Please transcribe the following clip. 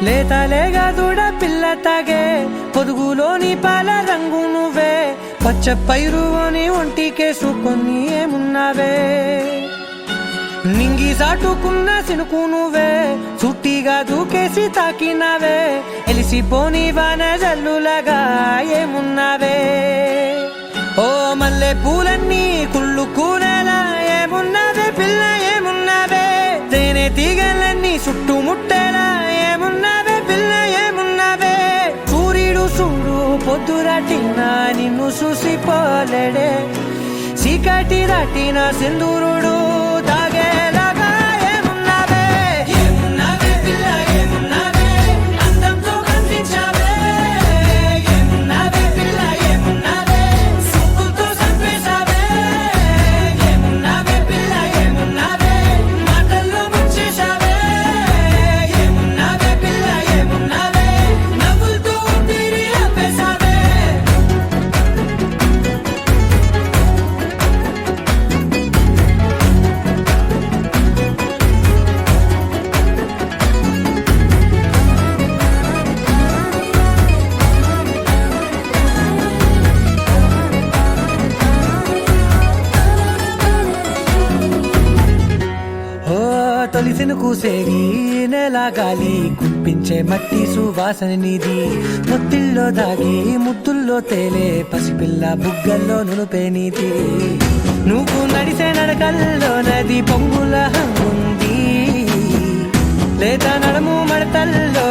లేతలేగా దూడ పిల్ల తాగే పొదుగులోని పాల రంగు నువ్వే పచ్చ పైరుని ఒంటికేసుకొని ఏమున్నావే నింగి సాటుకున్న సినుకు నువ్వే చుట్టిగా దూకేసి తాకినావే ఎలిసిపోని వాన జల్లులగా ఏమున్నావే ఓ మల్లె పూలన్నీ కుళ్ళు కూనేలా ఏమున్నావే పిల్ల ఏమున్నావే తేనె తీగలన్నీ చుట్టుముట్టేలా ఏమున్నావే పిల్ల ఏమున్నావే సూర్యుడు చూడు పొద్దురాటిన నిన్ను చూసిపోలేడే చీకటి దాటిన సింధూరుడు తాగేలాగా ఏమున్నావే ఏమున్నావే పిల్ల ఏమున్నావే అందంతో కనిపించావే ఏమున్నావే పిల్ల ఏమున్నావే సుక్కుతో చంపేశావే ఏమున్నావే పిల్ల ఏమున్నావే మాటల్లో ముంచేశావే ఏమున్నావే పిల్ల ఏమున్నావే నవ్వులతో ఊపిరి ఆపేశావే తొలిసిన కూసేరి నెల గాలి గుప్పించే మట్టి సువాసన నీది ముత్తిల్లో దాగి ముద్దుల్లో తేలే పసిపిల్ల బుగ్గల్లో నునుపే నీది నువ్వు నడిసే నడకల్లో నది పొంగుల హంగుంది లేదా నడుము మడతల్లో